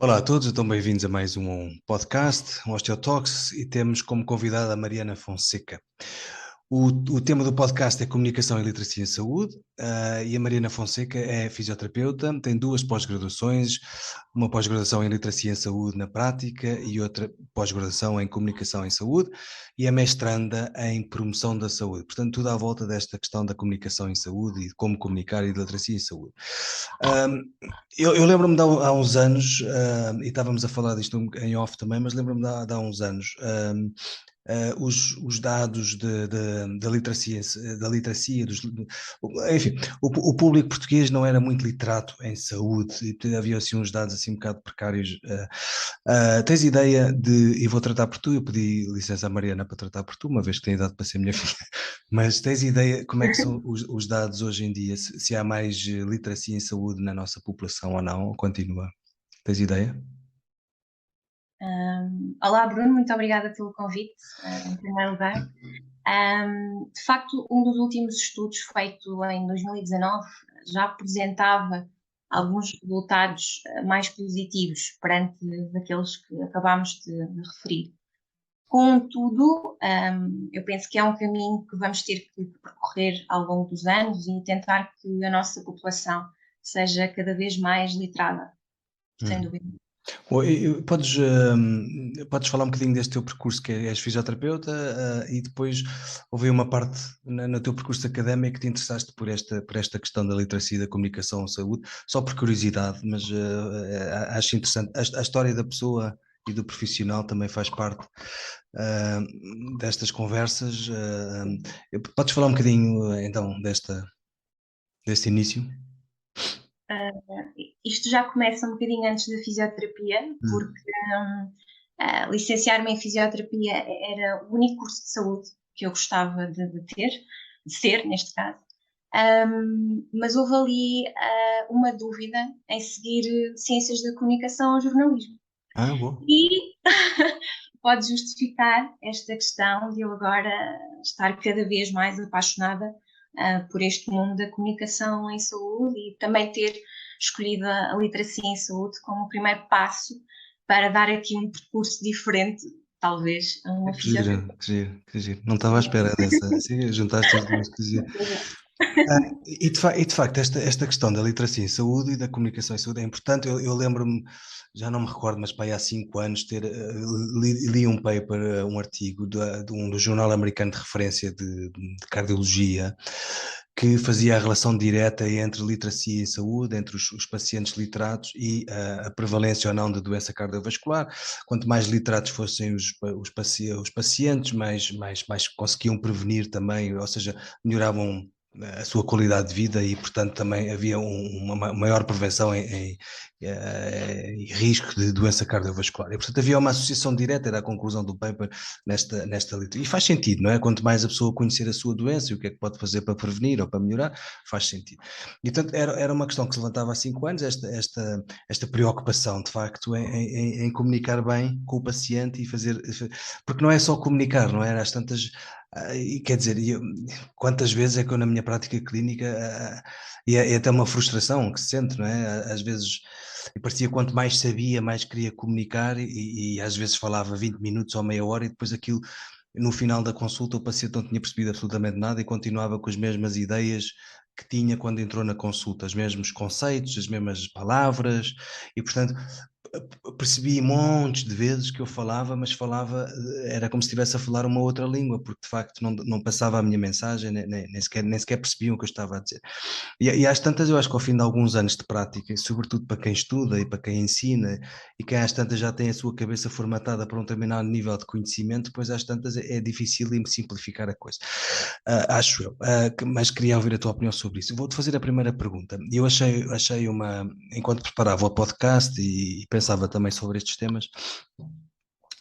Olá a todos, então bem-vindos a mais um podcast, um Osteotalks, e temos como convidada a Mariana Fonseca. O tema do podcast é comunicação e literacia em saúde, e a Mariana Fonseca é fisioterapeuta, tem duas pós-graduações, uma pós-graduação em literacia em saúde na prática e outra pós-graduação em comunicação em saúde, e é mestranda em promoção da saúde. Portanto, tudo à volta desta questão da comunicação em saúde e de como comunicar e de literacia em saúde. Um, eu lembro-me há uns anos, e estávamos a falar disto em off também, mas lembro-me de há uns anos, os dados da literacia, enfim, o público português não era muito literado em saúde, e havia assim uns dados assim um bocado precários. Tens ideia de, e vou tratar por tu, eu pedi licença à Mariana para tratar por tu, uma vez que tem idade para ser minha filha, mas tens ideia como é que são os dados hoje em dia, se há mais literacia em saúde na nossa população ou não, ou continua? Tens ideia? Olá, Bruno, muito obrigada pelo convite, em primeiro lugar. De facto, um dos últimos estudos feito em 2019 já apresentava alguns resultados mais positivos perante daqueles que acabámos de referir. Contudo, eu penso que é um caminho que vamos ter que percorrer ao longo dos anos e tentar que a nossa população seja cada vez mais literada, sem Hum. dúvida. Podes falar um bocadinho deste teu percurso, que és fisioterapeuta, e depois houve uma parte no teu percurso académico que te interessaste por esta questão da literacia, da comunicação, saúde, só por curiosidade, mas acho interessante. A história da pessoa e do profissional também faz parte destas conversas. Podes falar um bocadinho então deste início? Isto já começa um bocadinho antes da fisioterapia, Hum. porque licenciar-me em fisioterapia era o único curso de saúde que eu gostava de ter, de ser, neste caso. Mas houve ali uma dúvida em seguir ciências da comunicação ou jornalismo. Boa. E pode justificar esta questão de eu agora estar cada vez mais apaixonada por este mundo da comunicação em saúde e também ter escolhido a literacia em saúde como o primeiro passo para dar aqui um percurso diferente, talvez, a uma Que giro, fisioterapia. que giro, que giro. Não estava à espera dessa. Sim, juntaste as duas, que giro. E de facto, esta questão da literacia em saúde e da comunicação em saúde é importante. Eu lembro-me, já não me recordo, mas para aí há 5 anos, li um paper, um artigo do jornal americano de referência de cardiologia, que fazia a relação direta entre literacia em saúde, entre os pacientes literados e a prevalência ou não de doença cardiovascular. Quanto mais literados fossem os pacientes, mais conseguiam prevenir também, ou seja, melhoravam a sua qualidade de vida e, portanto, também havia uma maior prevenção em risco de doença cardiovascular. E, portanto, havia uma associação direta, era a conclusão do paper nesta literatura. E faz sentido, não é? Quanto mais a pessoa conhecer a sua doença e o que é que pode fazer para prevenir ou para melhorar, faz sentido. E, portanto, era uma questão que se levantava há 5 anos, esta preocupação, de facto, em comunicar bem com o paciente e fazer. Porque não é só comunicar, não é? Às tantas. E quer dizer, quantas vezes é que eu na minha prática clínica, e é até uma frustração que se sente, não é? Às vezes, e parecia quanto mais sabia, mais queria comunicar, e às vezes falava 20 minutos ou meia hora, e depois aquilo, no final da consulta, o paciente não tinha percebido absolutamente nada e continuava com as mesmas ideias que tinha quando entrou na consulta, os mesmos conceitos, as mesmas palavras, e portanto percebi montes de vezes que eu falava, mas falava, era como se estivesse a falar uma outra língua, porque de facto não passava a minha mensagem, nem sequer percebiam o que eu estava a dizer. E às tantas, eu acho que ao fim de alguns anos de prática, e sobretudo para quem estuda e para quem ensina, e quem às tantas já tem a sua cabeça formatada para um determinado nível de conhecimento, depois às tantas é difícil simplificar a coisa. Acho eu. Mas queria ouvir a tua opinião sobre isso. Vou-te fazer a primeira pergunta. Eu achei enquanto preparava o podcast e pensava também sobre estes temas,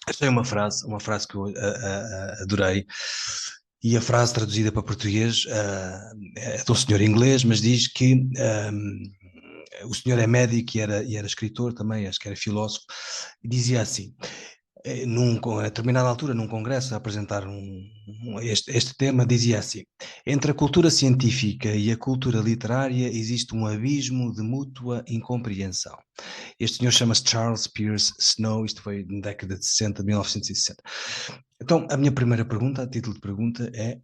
achei uma frase que eu adorei, e a frase traduzida para português é de um senhor inglês, mas diz que o senhor é médico e era escritor também, acho que era filósofo, e dizia assim: a determinada altura, num congresso, a apresentar este tema, dizia assim: entre a cultura científica e a cultura literária existe um abismo de mútua incompreensão. Este senhor chama-se Charles Peirce Snow, isto foi na década de 60, 1960. Então, a minha primeira pergunta, a título de pergunta, é: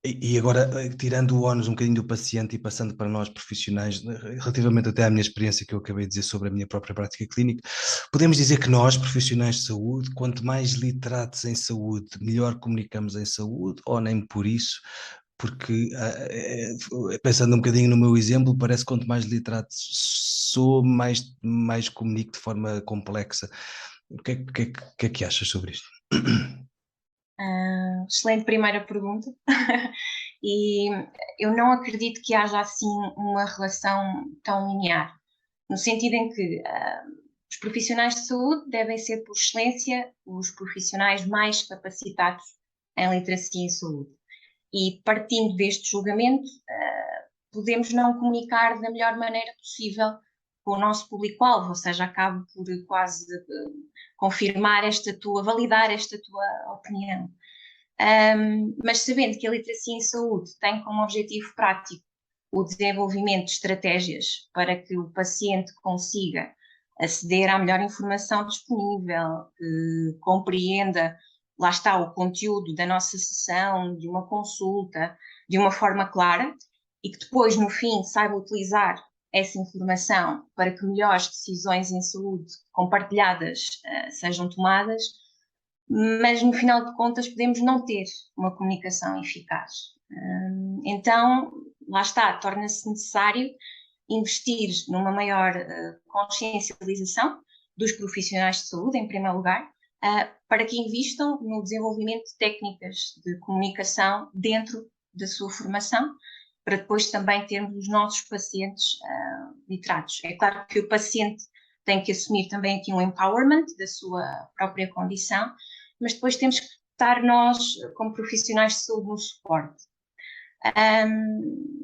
e agora, tirando o ónus um bocadinho do paciente e passando para nós profissionais, relativamente até à minha experiência que eu acabei de dizer sobre a minha própria prática clínica, podemos dizer que nós, profissionais de saúde, quanto mais literados em saúde, melhor comunicamos em saúde, ou nem por isso? Porque, pensando um bocadinho no meu exemplo, parece que quanto mais literado sou, mais comunico de forma complexa. O que é que achas sobre isto? Excelente primeira pergunta. E eu não acredito que haja assim uma relação tão linear, no sentido em que os profissionais de saúde devem ser, por excelência, os profissionais mais capacitados em literacia em saúde. E partindo deste julgamento, podemos não comunicar da melhor maneira possível com o nosso público-alvo, ou seja, acabo por quase confirmar validar esta tua opinião. Mas sabendo que a literacia em saúde tem como objetivo prático o desenvolvimento de estratégias para que o paciente consiga aceder à melhor informação disponível, que compreenda, lá está, o conteúdo da nossa sessão, de uma consulta, de uma forma clara, e que depois, no fim, saiba utilizar essa informação para que melhores decisões em saúde compartilhadas sejam tomadas, mas no final de contas podemos não ter uma comunicação eficaz. Então, lá está, torna-se necessário investir numa maior consciencialização dos profissionais de saúde, em primeiro lugar, para que invistam no desenvolvimento de técnicas de comunicação dentro da sua formação, para depois também termos os nossos pacientes literados. É claro que o paciente tem que assumir também aqui um empowerment da sua própria condição, mas depois temos que estar nós, como profissionais de saúde, no suporte.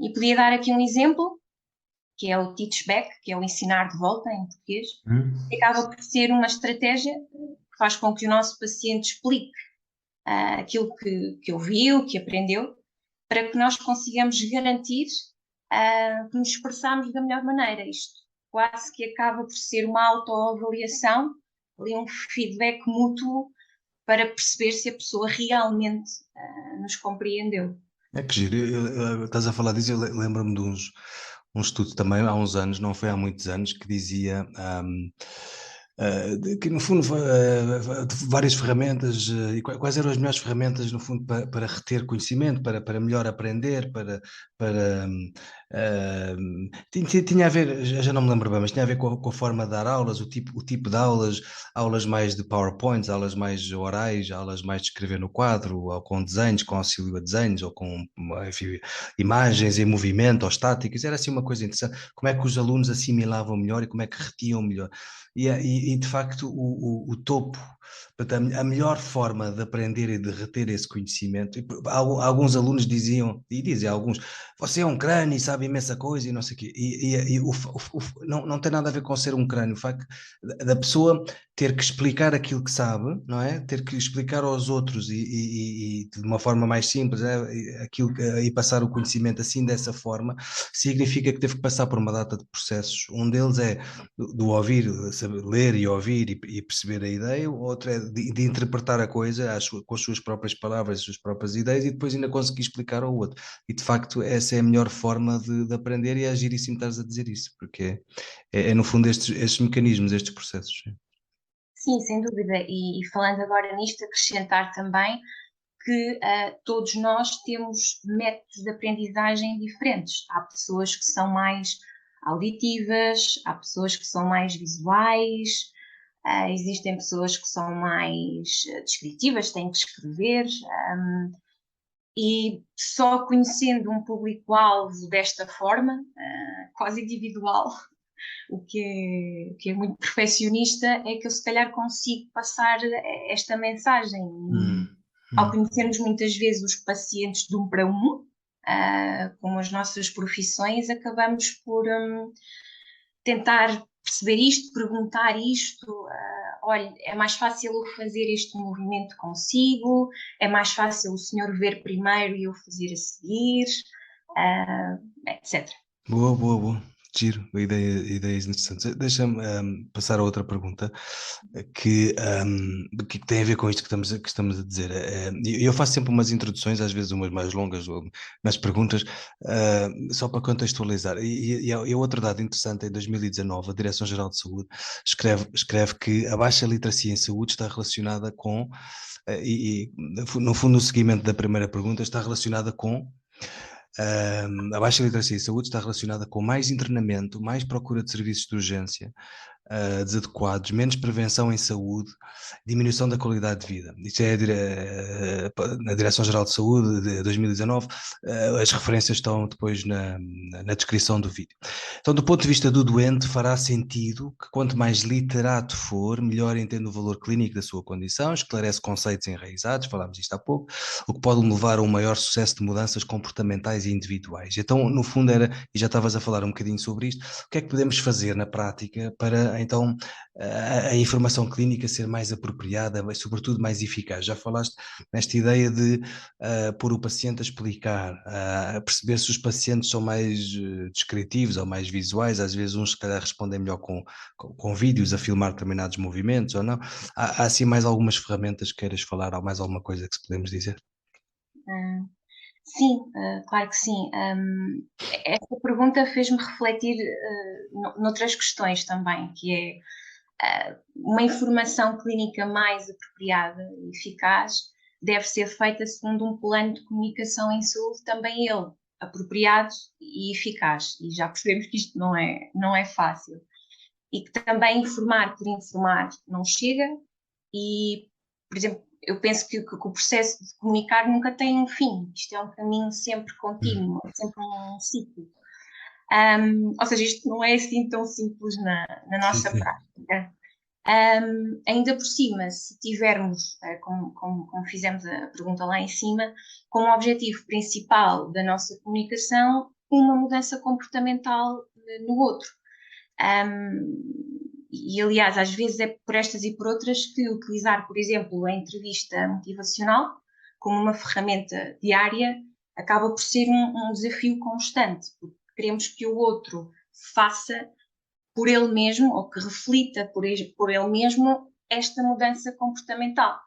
E podia dar aqui um exemplo, que é o teach back, que é o ensinar de volta em português, que acaba por ser uma estratégia que faz com que o nosso paciente explique aquilo que ouviu, que aprendeu, para que nós consigamos garantir que nos expressamos da melhor maneira. Isto quase que acaba por ser uma autoavaliação, ali um feedback mútuo para perceber se a pessoa realmente nos compreendeu. É que giro, estás a falar disso, eu lembro-me de um estudo também há uns anos, não foi há muitos anos, que dizia que no fundo várias ferramentas, e quais eram as melhores ferramentas no fundo para reter conhecimento, para melhor aprender, para tinha a ver, já não me lembro bem, mas tinha a ver com a forma de dar aulas, o tipo de aulas mais de PowerPoints, aulas mais orais, aulas mais de escrever no quadro, ou com desenhos, com auxílio a desenhos, ou com, enfim, imagens em movimento ou estáticas. Era assim uma coisa interessante, como é que os alunos assimilavam melhor e como é que retiam melhor. E de facto o topo, portanto, a melhor forma de aprender e de reter esse conhecimento, alguns alunos diziam, e dizem alguns: você é um crânio e sabe imensa coisa e não sei o quê, não tem nada a ver com ser um crânio, o facto da pessoa ter que explicar aquilo que sabe, não é? Ter que explicar aos outros e de uma forma mais simples, e passar o conhecimento assim dessa forma, significa que teve que passar por uma data de processos. Um deles é do ouvir, saber ler e ouvir e perceber a ideia, o outro é de interpretar a coisa com as suas próprias palavras, as suas próprias ideias, e depois ainda conseguir explicar ao outro. E de facto essa é a melhor forma de aprender, e é giríssimo estares a dizer isso, porque é no fundo estes mecanismos, estes processos. Sim, sem dúvida. E falando agora nisto, acrescentar também que todos nós temos métodos de aprendizagem diferentes. Há pessoas que são mais auditivas, há pessoas que são mais visuais, existem pessoas que são mais descritivas, têm que escrever, e só conhecendo um público-alvo desta forma, quase individual, o que é muito perfeccionista, é que eu se calhar consigo passar esta mensagem. Ao conhecermos muitas vezes os pacientes de um para um, como as nossas profissões, acabamos por tentar perceber isto, perguntar isto, olha, é mais fácil eu fazer este movimento consigo, é mais fácil o senhor ver primeiro e eu fazer a seguir, etc. Boa, boa, boa. Giro, ideias interessantes. Deixa-me passar a outra pergunta que tem a ver com isto que estamos a dizer. Eu faço sempre umas introduções, às vezes umas mais longas nas perguntas, só para contextualizar. E outro dado interessante, em 2019, a Direção-Geral de Saúde escreve que a baixa literacia em saúde está relacionada com, no fundo, o seguimento da primeira pergunta está relacionada com a baixa literacia em saúde está relacionada com mais internamento, mais procura de serviços de urgência desadequados, menos prevenção em saúde, diminuição da qualidade de vida. Isto é na Direção-Geral de Saúde de 2019, as referências estão depois na descrição do vídeo. Então, do ponto de vista do doente, fará sentido que quanto mais literato for, melhor entende o valor clínico da sua condição, esclarece conceitos enraizados, falámos disto há pouco, o que pode levar a um maior sucesso de mudanças comportamentais e individuais. Então, no fundo era, e já estavas a falar um bocadinho sobre isto, o que é que podemos fazer na prática para, então, a informação clínica ser mais apropriada, mas sobretudo mais eficaz? Já falaste nesta ideia de pôr o paciente a explicar, a perceber se os pacientes são mais descritivos ou mais visuais, às vezes uns se calhar respondem melhor com vídeos a filmar determinados movimentos ou não. Há assim mais algumas ferramentas que queiras falar, há mais alguma coisa que se podemos dizer? Sim, claro que sim. Esta pergunta fez-me refletir noutras questões também, que é uma informação clínica mais apropriada e eficaz deve ser feita segundo um plano de comunicação em saúde, também ele apropriado e eficaz. E já percebemos que isto não é fácil. E que também informar por informar não chega e, por exemplo, eu penso que o processo de comunicar nunca tem um fim. Isto é um caminho sempre contínuo, é sempre um ciclo. Ou seja, isto não é assim tão simples na nossa Sim. prática. Ainda por cima, se tivermos, como fizemos a pergunta lá em cima, como objetivo principal da nossa comunicação, uma mudança comportamental no outro. E aliás, às vezes é por estas e por outras que utilizar, por exemplo, a entrevista motivacional como uma ferramenta diária acaba por ser um desafio constante, porque queremos que o outro faça por ele mesmo, ou que reflita por ele mesmo esta mudança comportamental.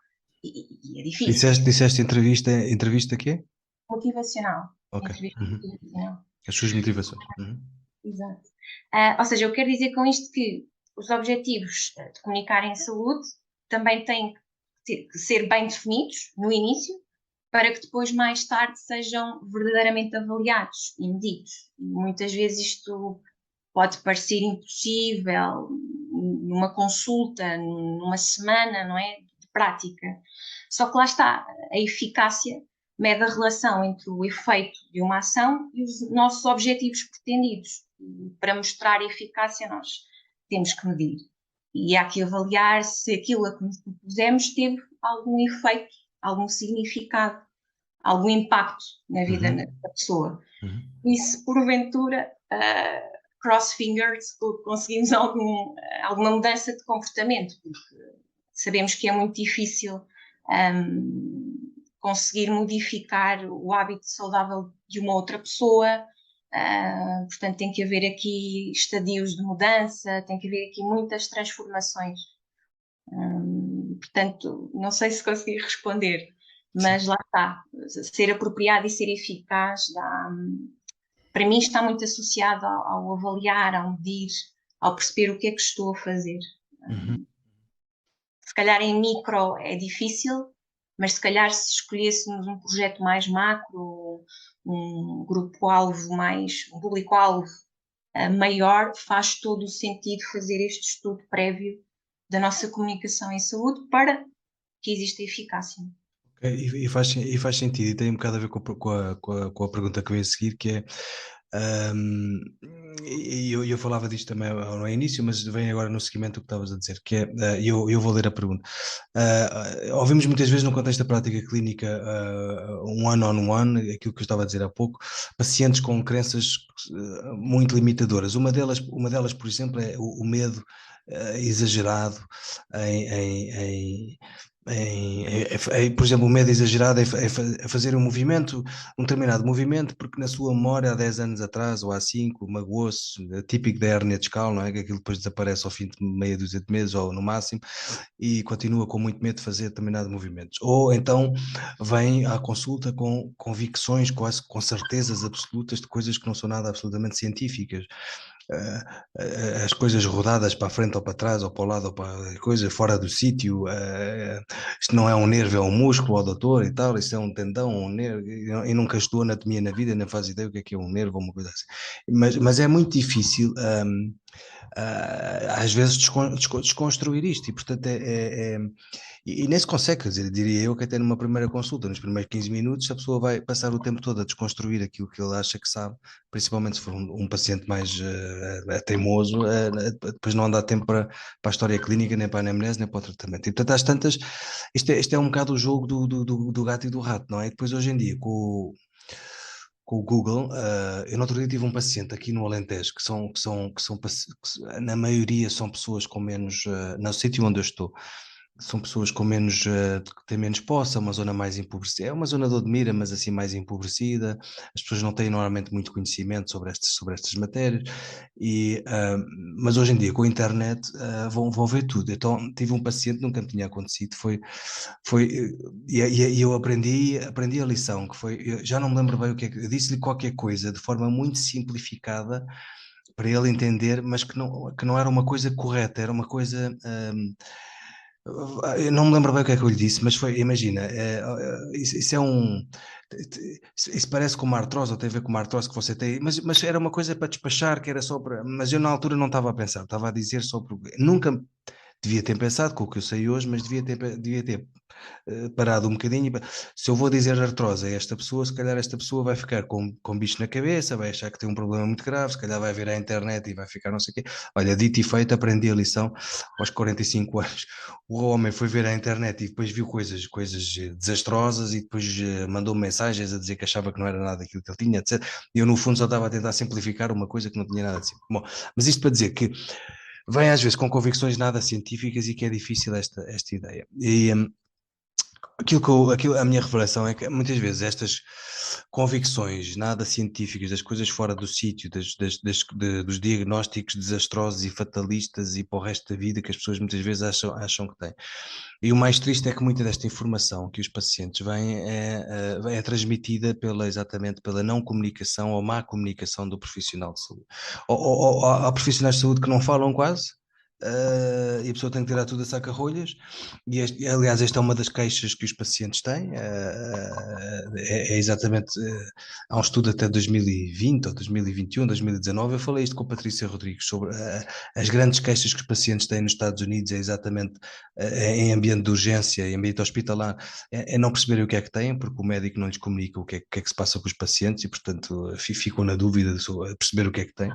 E é difícil. Disseste entrevista quê? Motivacional. Ok. Entrevista motivacional. As suas motivações. Exato. Ou seja, eu quero dizer com isto que os objetivos de comunicar em saúde também têm que ser bem definidos no início, para que depois, mais tarde, sejam verdadeiramente avaliados e medidos. E muitas vezes isto pode parecer impossível numa consulta, numa semana, não é? De prática. Só que lá está, a eficácia mede a relação entre o efeito de uma ação e os nossos objetivos pretendidos. E para mostrar a eficácia, nós temos que medir. E há que avaliar se aquilo a que nos propusemos teve algum efeito, algum significado, algum impacto na vida da pessoa. E se porventura, cross fingers, conseguimos alguma mudança de comportamento, porque sabemos que é muito difícil conseguir modificar o hábito saudável de uma outra pessoa. Portanto, tem que haver aqui estadios de mudança, tem que haver aqui muitas transformações. Portanto, não sei se consegui responder, mas lá está, ser apropriado e ser eficaz para mim está muito associado ao avaliar, ao medir, ao perceber o que é que estou a fazer. Se calhar em micro é difícil, mas se calhar se escolhêssemos um projeto mais macro, um grupo-alvo um público-alvo maior, faz todo o sentido fazer este estudo prévio da nossa comunicação em saúde para que exista eficácia. E faz sentido, e tem um bocado a ver com a pergunta que eu ia seguir, que é, eu falava disto também no início, mas vem agora no seguimento do que estavas a dizer, que é, eu vou ler a pergunta. Ouvimos muitas vezes no contexto da prática clínica, um one-on-one, aquilo que eu estava a dizer há pouco, pacientes com crenças muito limitadoras. Uma delas, por exemplo, é o medo exagerado em, em, em, por exemplo, o medo exagerado é fazer um determinado movimento, porque na sua memória há 10 anos atrás, ou há 5, magoou-se, típico da hérnia discal, não é? Que aquilo depois desaparece ao fim de meia dúzia de meses, ou no máximo, e continua com muito medo de fazer determinados movimentos. Ou então vem à consulta com convicções, quase com certezas absolutas de coisas que não são nada absolutamente científicas. As coisas rodadas para a frente ou para trás, ou para o lado, ou para a coisa fora do sítio. Isto não é um nervo, é um músculo, ó doutor, e tal, isto é um tendão, um nervo, e nunca estudou anatomia na vida, nem faz ideia o que é um nervo ou uma coisa assim. Mas é muito difícil, às vezes, desconstruir isto, e portanto e nem se consegue, quer dizer, diria eu que até numa primeira consulta, nos primeiros 15 minutos, a pessoa vai passar o tempo todo a desconstruir aquilo que ele acha que sabe, principalmente se for um paciente mais teimoso, depois não dá tempo para a história clínica, nem para a anamnese, nem para o tratamento. E portanto, às tantas, isto é um bocado o jogo do gato e do rato, não é? E depois hoje em dia, com o Google, eu no outro dia tive um paciente aqui no Alentejo, na maioria são pessoas com menos, no sítio onde eu estou, são pessoas com menos, que têm menos posse, é uma zona mais empobrecida, é uma zona de Odmira, mas assim mais empobrecida, as pessoas não têm normalmente muito conhecimento sobre estas matérias, mas hoje em dia com a internet vão ver tudo. Então tive um paciente, nunca me tinha acontecido, e eu aprendi a lição, que foi, eu já não me lembro bem o que é que, eu disse-lhe qualquer coisa de forma muito simplificada, para ele entender, mas que não era uma coisa correta, era uma coisa... eu não me lembro bem o que é que eu lhe disse, mas foi, imagina, isso é isso parece com uma artrose, ou tem a ver com uma artrose que você tem, mas era uma coisa para despachar, que era só para, mas eu na altura não estava a pensar, estava a dizer só porque, nunca devia ter pensado com o que eu sei hoje, mas devia ter parado um bocadinho. Se eu vou dizer artrose a esta pessoa, se calhar esta pessoa vai ficar com bicho na cabeça, vai achar que tem um problema muito grave, se calhar vai vir à internet e vai ficar não sei o quê. Olha, dito e feito, aprendi a lição aos 45 anos. O homem foi ver à internet e depois viu coisas desastrosas, e depois mandou mensagens a dizer que achava que não era nada daquilo que ele tinha, etc. E eu, no fundo, só estava a tentar simplificar uma coisa que não tinha nada de simples. Bom, mas isto para dizer que vem às vezes com convicções nada científicas, e que é difícil esta ideia. E a minha revelação é que muitas vezes estas convicções nada científicas, das coisas fora do sítio, dos diagnósticos desastrosos e fatalistas e para o resto da vida, que as pessoas muitas vezes acham que têm. E o mais triste é que muita desta informação que os pacientes vêm é transmitida exatamente pela não comunicação ou má comunicação do profissional de saúde. Há profissionais de saúde que não falam quase, e a pessoa tem que tirar tudo a saca-rolhas, aliás, esta é uma das queixas que os pacientes têm, é exatamente, há um estudo até 2020, ou 2021, 2019, eu falei isto com a Patrícia Rodrigues, sobre as grandes queixas que os pacientes têm nos Estados Unidos, é exatamente em ambiente de urgência, em ambiente hospitalar, é não perceberem o que é que têm, porque o médico não lhes comunica o que é que se passa com os pacientes, e portanto ficam na dúvida de perceber o que é que têm.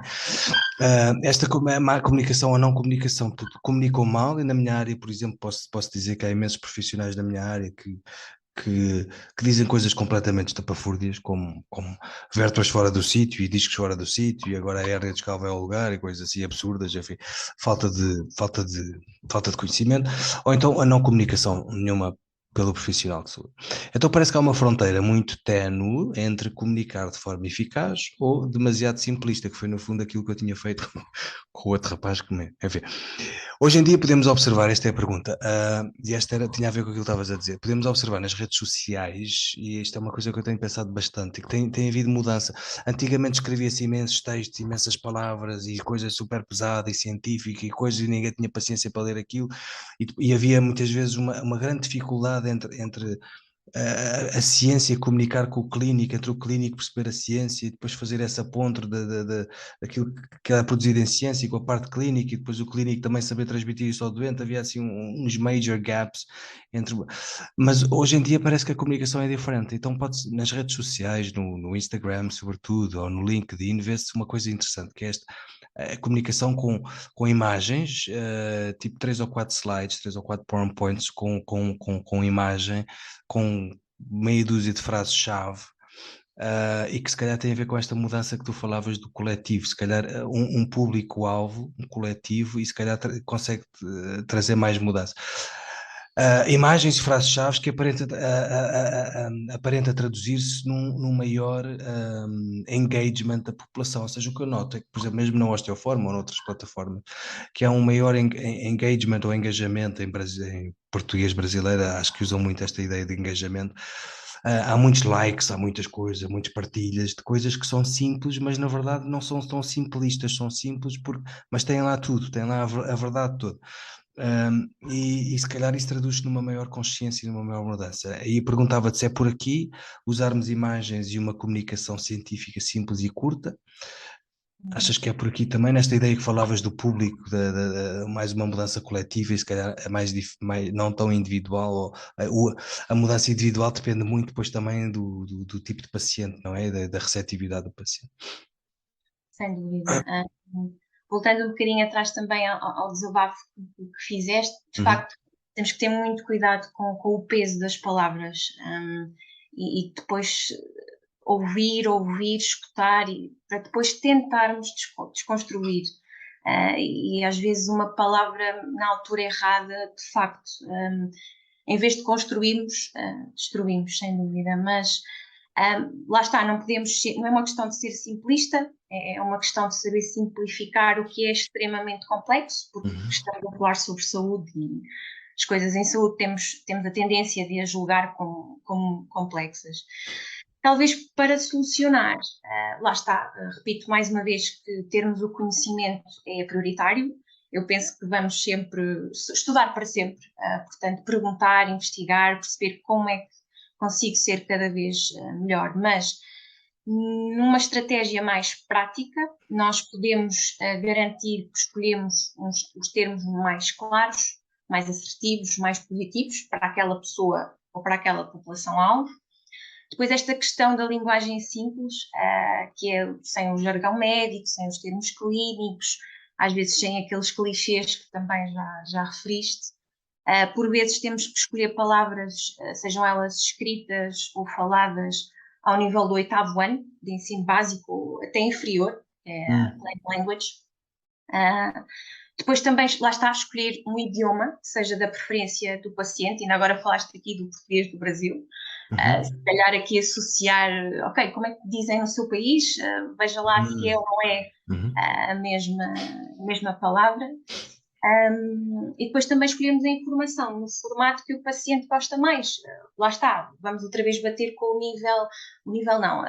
Esta má comunicação ou não comunicação, comunicam mal, e na minha área, por exemplo, posso dizer que há imensos profissionais da minha área que dizem coisas completamente estapafúrdias, como vértebras fora do sítio e discos fora do sítio, e agora a hérnia discal vai ao lugar, e coisas assim absurdas, enfim, falta de conhecimento, ou então a não comunicação nenhuma pelo profissional de saúde. Então parece que há uma fronteira muito ténue entre comunicar de forma eficaz ou demasiado simplista, que foi no fundo aquilo que eu tinha feito com o outro rapaz que enfim. Hoje em dia podemos observar, esta é a pergunta, e tinha a ver com aquilo que estavas a dizer, podemos observar nas redes sociais, e isto é uma coisa que eu tenho pensado bastante, e que tem havido mudança. Antigamente escrevia-se imensos textos, imensas palavras, e coisas super pesadas e científicas, e coisas, e ninguém tinha paciência para ler aquilo, e havia muitas vezes uma grande dificuldade entre a ciência comunicar com o clínico, entre o clínico perceber a ciência, e depois fazer essa ponte daquilo que é produzido em ciência com a parte clínica, e depois o clínico também saber transmitir isso ao doente. Havia assim uns major gaps entre... Mas hoje em dia parece que a comunicação é diferente, então nas redes sociais, no Instagram sobretudo, ou no LinkedIn, vê-se uma coisa interessante, que é a comunicação com imagens, tipo 3 ou 4 slides, 3 ou 4 PowerPoints com imagem, com meia dúzia de frases-chave, e que se calhar tem a ver com esta mudança que tu falavas do coletivo, se calhar um público-alvo, um coletivo, e se calhar consegue trazer mais mudança. Imagens e frases-chave que aparenta traduzir-se num maior engagement da população. Ou seja, o que eu noto é que, por exemplo, mesmo na Osteoforma ou noutras plataformas, que há um maior engagement ou engajamento em português brasileiro, acho que usam muito esta ideia de engajamento. Há muitos likes, há muitas coisas, muitas partilhas de coisas que são simples, mas na verdade não são tão simplistas, são simples, mas têm lá tudo, têm lá a verdade toda. E se calhar isso traduz-se numa maior consciência e numa maior mudança. E perguntava-te se é por aqui usarmos imagens e uma comunicação científica simples e curta. Achas que é por aqui também, nesta ideia que falavas do público, mais uma mudança coletiva e se calhar é mais não tão individual, a mudança individual depende muito depois também do tipo de paciente, não é? Da receptividade do paciente. Sem dúvida. Voltando um bocadinho atrás também ao desabafo que fizeste, de facto, temos que ter muito cuidado com o peso das palavras, e depois ouvir, escutar, para depois tentarmos desconstruir. E às vezes uma palavra na altura errada, de facto, em vez de construirmos, destruímos, sem dúvida. Mas lá está, não é uma questão de ser simplista, é uma questão de saber simplificar o que é extremamente complexo, porque estamos a falar sobre saúde e as coisas em saúde temos a tendência de as julgar como complexas. Talvez para solucionar, lá está, repito mais uma vez que termos o conhecimento é prioritário. Eu penso que vamos sempre estudar para sempre, portanto, perguntar, investigar, perceber como é que consigo ser cada vez melhor, mas numa estratégia mais prática, nós podemos garantir que escolhemos os termos mais claros, mais assertivos, mais positivos para aquela pessoa ou para aquela população-alvo. Depois esta questão da linguagem simples, que é sem o jargão médico, sem os termos clínicos, às vezes sem aqueles clichês que também já referiste. Por vezes temos que escolher palavras, sejam elas escritas ou faladas, ao nível do 8º ano de ensino básico ou até inferior, é plain language. Depois também, lá está, escolher um idioma, que seja da preferência do paciente, e agora falaste aqui do português do Brasil, se calhar aqui associar, ok, como é que dizem no seu país, veja lá se é ou não é a mesma palavra. E depois também escolhemos a informação no formato que o paciente gosta mais. Lá está, vamos outra vez bater com o nível não,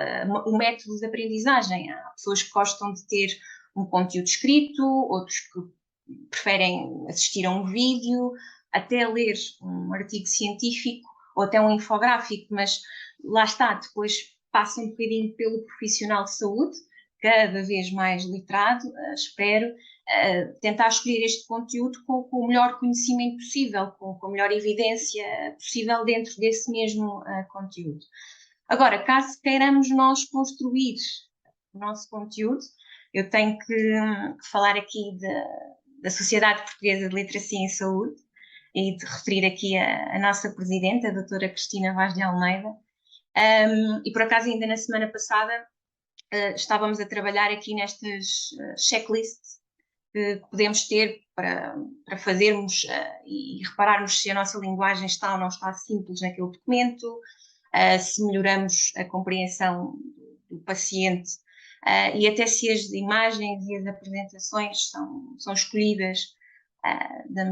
o método de aprendizagem. Há pessoas que gostam de ter um conteúdo escrito, outros que preferem assistir a um vídeo, até ler um artigo científico ou até um infográfico, mas lá está, depois passa um bocadinho pelo profissional de saúde, cada vez mais literado, espero, tentar escolher este conteúdo com o melhor conhecimento possível, com a melhor evidência possível dentro desse mesmo conteúdo. Agora, caso queiramos nós construir o nosso conteúdo, eu tenho que falar aqui da Sociedade Portuguesa de Literacia em Saúde e de referir aqui a nossa presidente, a doutora Cristina Vaz de Almeida. E por acaso ainda na semana passada estávamos a trabalhar aqui nestas checklists que podemos ter para fazermos e repararmos se a nossa linguagem está ou não está simples naquele documento, se melhoramos a compreensão do paciente e até se as imagens e as apresentações são escolhidas da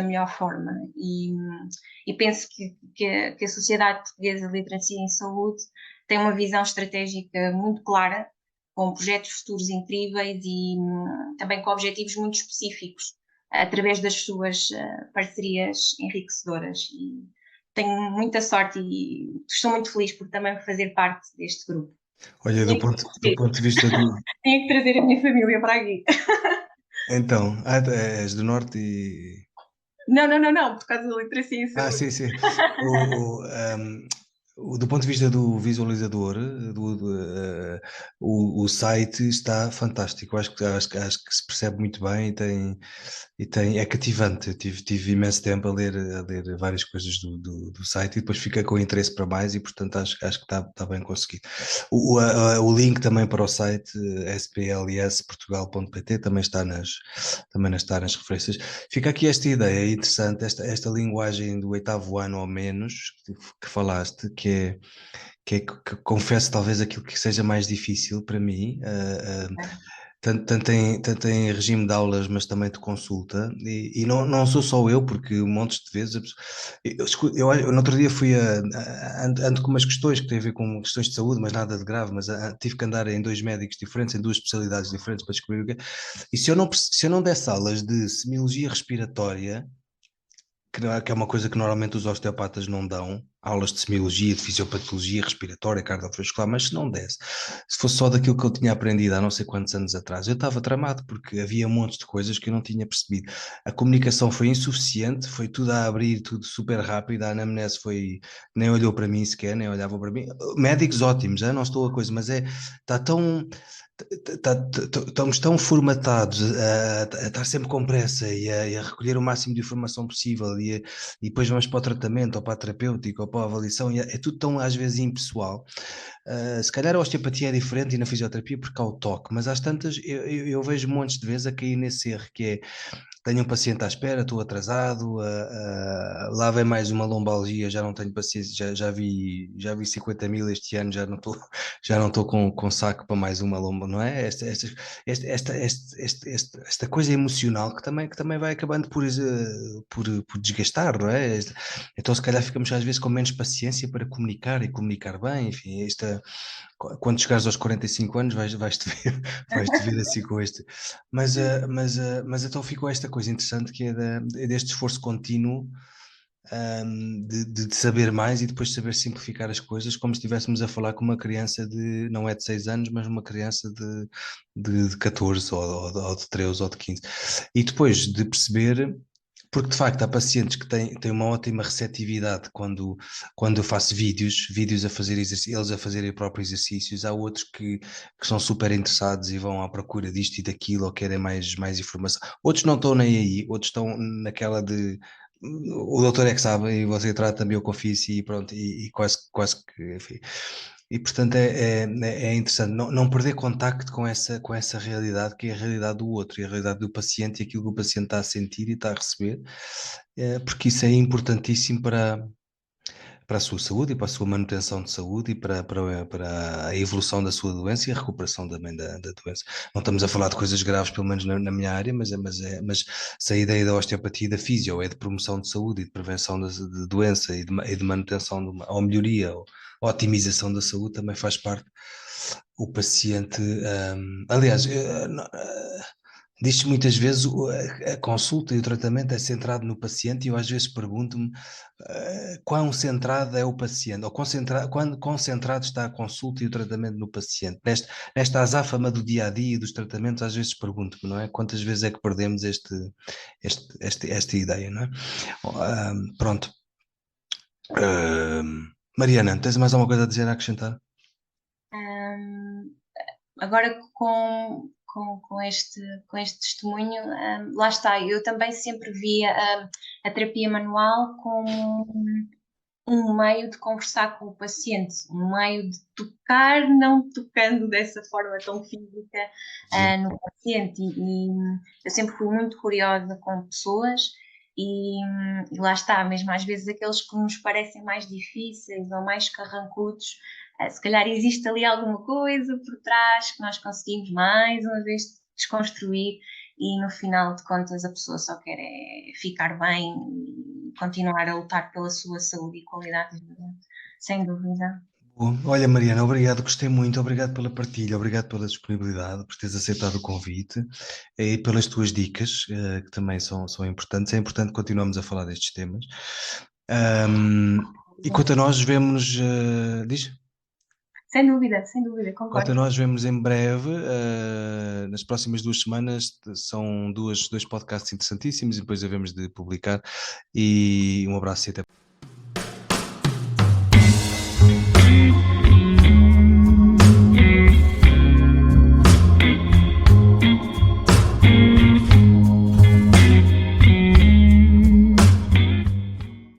melhor forma. E penso que a Sociedade Portuguesa de Literacia em Saúde tem uma visão estratégica muito clara, com projetos futuros incríveis e também com objetivos muito específicos, através das suas parcerias enriquecedoras. E tenho muita sorte e estou muito feliz por também fazer parte deste grupo. Olha, do ponto de vista do... Tinha que trazer a minha família para aqui. Então, és do Norte e... Não, por causa da literacia em saúde. Sim. do ponto de vista do visualizador, o site está fantástico. Acho que se percebe muito bem é cativante. Eu tive imenso tempo a ler várias coisas do site e depois fiquei com interesse para mais e, portanto, acho que está bem conseguido. O link também para o site splsportugal.pt também está nas referências. Fica aqui esta ideia interessante, esta linguagem do oitavo ano ou menos que falaste, que confesso talvez aquilo que seja mais difícil para mim, tanto em regime de aulas, mas também de consulta, e não sou só eu, porque montes de vezes, eu no outro dia ando com umas questões que têm a ver com questões de saúde, mas nada de grave, mas tive que andar em dois médicos diferentes, em duas especialidades diferentes para descobrir o que é. E se eu não desse aulas de semiologia respiratória, que é uma coisa que normalmente os osteopatas não dão, aulas de semiologia, de fisiopatologia respiratória, cardiovascular, mas se não desse, se fosse só daquilo que eu tinha aprendido há não sei quantos anos atrás, eu estava tramado, porque havia um monte de coisas que eu não tinha percebido. A comunicação foi insuficiente, foi tudo a abrir, tudo super rápido, a anamnese nem olhou para mim sequer, nem olhava para mim. Médicos ótimos, não estou a coisa, mas está tão... Estamos tão formatados a estar sempre com pressa e a recolher o máximo de informação possível e depois vamos para o tratamento ou para a terapêutica ou para a avaliação e é tudo tão às vezes impessoal. Se calhar a osteopatia é diferente e na fisioterapia porque há o toque, mas às tantas eu vejo montes de vezes a cair nesse erro que é: tenho um paciente à espera, estou atrasado, lá vem mais uma lombalgia, já não tenho paciência, já vi 50 mil este ano, já não estou com saco para mais uma lomba, não é? Esta coisa emocional que também vai acabando por desgastar, não é? Então se calhar ficamos às vezes com menos paciência para comunicar e comunicar bem, enfim, quando chegares aos 45 anos vais-te ver, vais-te ver assim com este. Mas então ficou esta coisa interessante que é deste esforço contínuo, de saber mais e depois saber simplificar as coisas, como se estivéssemos a falar com uma criança não é de 6 anos, mas uma criança de 14 ou de 13 ou de 15. E depois de perceber, porque de facto há pacientes que têm uma ótima receptividade quando eu faço vídeos a fazer eles a fazerem o próprio exercícios, há outros que são super interessados e vão à procura disto e daquilo ou querem mais informação. Outros não estão nem aí, outros estão naquela de o doutor é que sabe e você trata-me, eu confio e pronto, e quase que, enfim. E portanto é interessante não perder contacto com essa realidade que é a realidade do outro e a realidade do paciente e aquilo que o paciente está a sentir e está a receber, porque isso é importantíssimo para a sua saúde e para a sua manutenção de saúde e para a evolução da sua doença e a recuperação também da doença. Não estamos a falar de coisas graves, pelo menos na minha área, mas se a ideia da osteopatia e da fisio é de promoção de saúde e de prevenção de doença e de manutenção ou melhoria ou otimização da saúde, também faz parte o paciente. Aliás, diz-se muitas vezes a consulta e o tratamento é centrado no paciente e eu às vezes pergunto-me quão centrado é o paciente, ou quão concentrado está a consulta e o tratamento no paciente. Nesta azáfama do dia a dia e dos tratamentos, às vezes pergunto-me, não é? Quantas vezes é que perdemos esta ideia, não é? Pronto. Mariana, tens mais alguma coisa a dizer, a acrescentar? Agora com este testemunho, lá está, eu também sempre via a terapia manual como um meio de conversar com o paciente, um meio de tocar, não tocando dessa forma tão física no paciente. E eu sempre fui muito curiosa com pessoas e lá está, mesmo às vezes aqueles que nos parecem mais difíceis ou mais carrancudos, se calhar existe ali alguma coisa por trás que nós conseguimos mais uma vez desconstruir e no final de contas a pessoa só quer ficar bem e continuar a lutar pela sua saúde e qualidade de vida, sem dúvida. Bom, olha, Mariana, obrigado, gostei muito, obrigado pela partilha, obrigado pela disponibilidade, por teres aceitado o convite e pelas tuas dicas, que também são importantes. É importante continuarmos a falar destes temas. E quanto a nós, diz? Sem dúvida, Quanto a concordo. nós, vemos em breve, nas próximas 2 semanas, são dois podcasts interessantíssimos e depois havemos de publicar. E um abraço e até.